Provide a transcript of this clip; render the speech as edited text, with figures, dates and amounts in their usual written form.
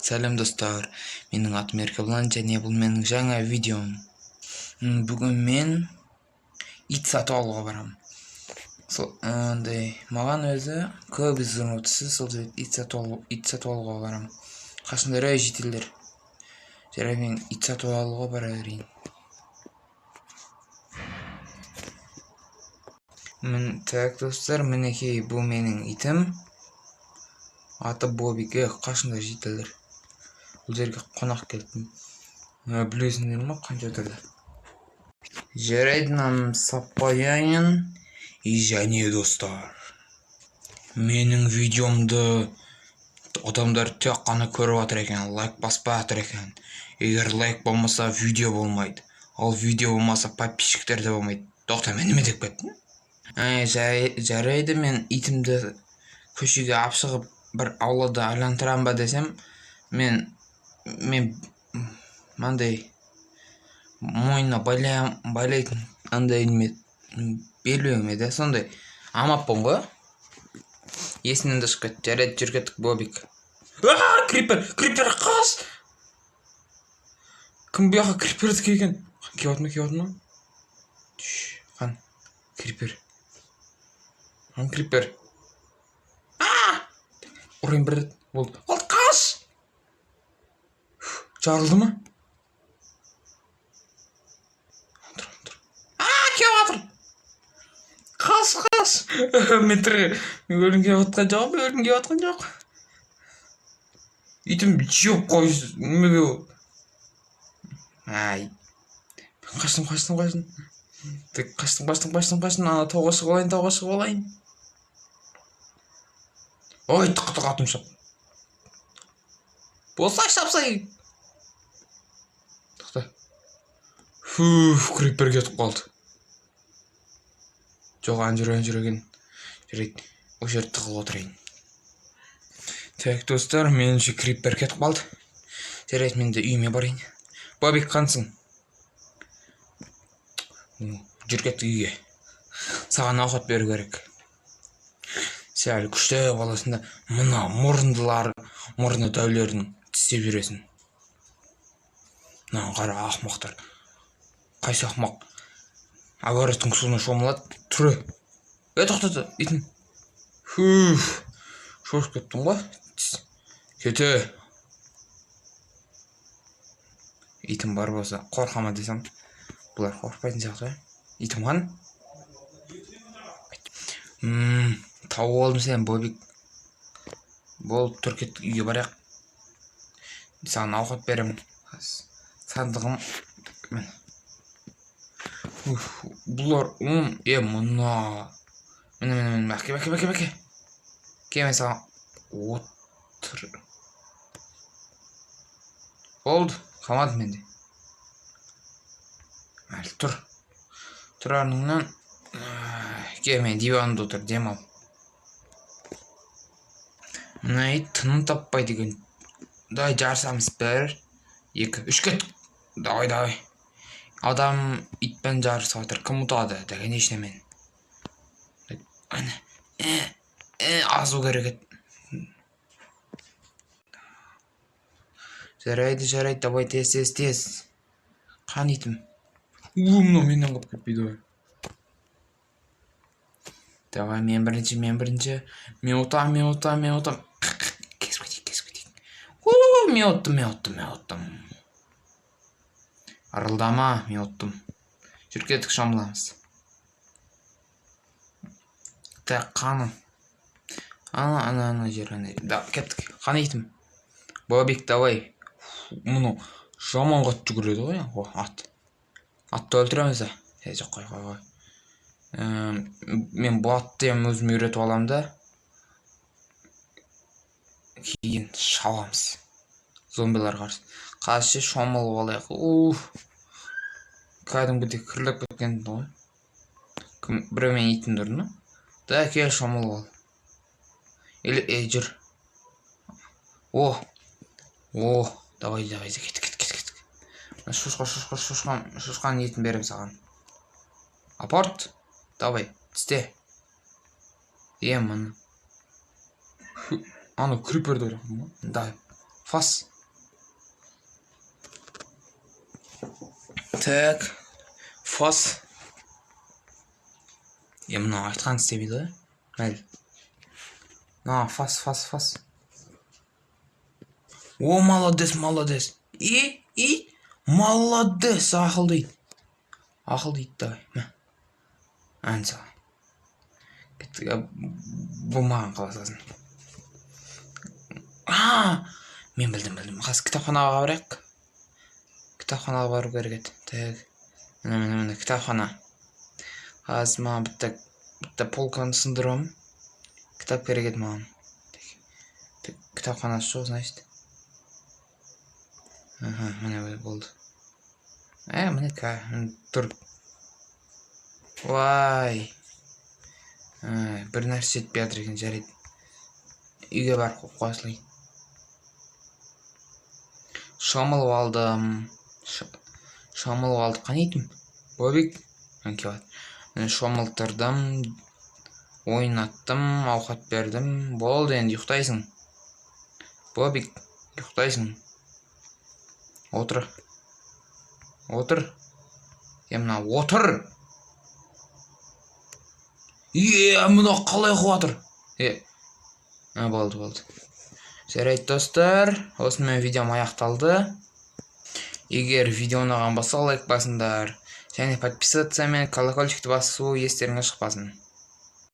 Сәлем достар, менің атым Еркебұлан және бұл менің жаңа видеом. Бүгін мен ит сатып алуға барам. Маған өзі көп ізденіп отырсыз, сол ит сатып алуға барам. Қашында рай жетелдер. Жарай мен ит сатып алуға бара берейін. Так достар, мінекей бұл менің итім. Аты Бобик. Қашында жетелдер. Бұл жерге қонақ келдім. Білесіңдер ма, қанша тұрды? Жарайды, мынаны сап қояйын. Және достар, менің видеомды адамдар тек қана көріп отыр екен, лайк баспай отыр екен. Егер лайк болмаса, видео болмайды. Ал видео болмаса, подписчиктер де болмайды. Тоқта, мен неме деп кеттім? Жарайды, мен итімді көшеге алып шығып, бір аулада айландырам ба десем, мен мынандай мойнына байлайтын андай белбеуім еді, сондай амаппын ғой. Есімнен де шығып кетті. Жарайды, жүр кеттік, Бобик. Крипер қас! Кім бұяққа криперді келген? Кеватыр ма? Қан крипер. Ұрайын бір рет болды. Ол қас! Жарылды ма? Кеватыр! Қас! Мен өлім кеватқан жоқ. Итім жоқ қой, немеге ол. Қаштым. Ана тауға шығып алайын. Ой, тұқты қатым шап. Болсай шапсай. Тұқты. Крипер кетіп қалды. Жоқ, жүрген. Жүрейді. Ол жерді тығыл отырайын. Так, достар, меніңше крипер кетіп қалды. Жарайды, мен де үйіме барайын. Бобик, қансың? Жүр кеттік үйге. Саған ауқат беру керек. Сәл күшті баласында мұна мұрны дәулерін тістеп жүресің. Қара ақмақтар. Қайсы ақмақ? Агареттің суына шомылады. Түрі. Тоқтады, итім. Шошып кеттің ғой. Кете. Итім бар болса, қорқама десем. Бұлар қорқпайтын сияқты. Итім қан? Тауып алдым сен, Бобик. Болып тұр, кеттік үйге барайық. Саған ауқат берем. Сандығым. Бұлар мұна. Міне. Бәке. Кеме саған. Отыр. Болды. Қалмады менде. Әлі тұр. Тұрарыңнан. Кеме диванды отыр, демал. Мына ит тынын таппайды екен. Давай жарысамыз бір. 2, 3 кет. Давай. Адам итпен жарысып отыр. Кім ұтады? Конечно мен. Азу керек. Жарайды, давай тез. Қан итім. Мына менен қап кетпейді. Давай, мен бірінші. Мен ұтам. Кес кетейік. Мен ұттым. Арылдама, мен ұттым. Жүр кеттік, шомыламыз. Так, қаным. Ана жер. Да, кеттік. Қан итім. Бобик, давай. Мұны жаман қат жүгіреді ғой. Атты өлтіреміз да. Жоқ, қой. Мен бұл атты өзім үйретіп алам да. Кейін шаламыз. Зомбилар қарсы. Қазір шомылып алайық. Кәдімгідей кірлеп кеткен ғой. Біреу мен итін тұрды ма? Да, кел шомылып ал. Жүр. Давай, кет. Шошқан етін берем саған. Апорт. Давай, тісте. Мұны. Аны криперді ойлақын ба? Да, фас. Так. Фас. Мына айтқан істемейді ғой. Мәл. Фас. О, молодец. Молодец, ақыл дейді. Давай. Ән сал. Бұл маған қаласасын. Мен білдім. Қазір кітапханаға барайық. Кітапханаға бару керек еді. Так. Міне кітапхана. Қазір маған бітті полканы сындырым. Кітап керек еді маған. Кітапханасы жоқ, значит. Міне болды. Міне тұр. Вай. Бір нәрсе етпей жатыр екен, жарайды. Үйге барып қойып қойсылай. Шомылып алдым. Қане етім? Бобик. Шомылтырдым. Ойнаттым, ауқат бердім. Болды, енді ұйықтайсың. Бобик, ұйықтайсың. Отыр. Мына отыр. Мына қалай қуатыр? Болды. Жарайды достар, осымен видеом аяқталды. Егер видео ұнаған болса лайк басыңдар. Және подписываться мен колокольчикті басу естеріңе шықпасын.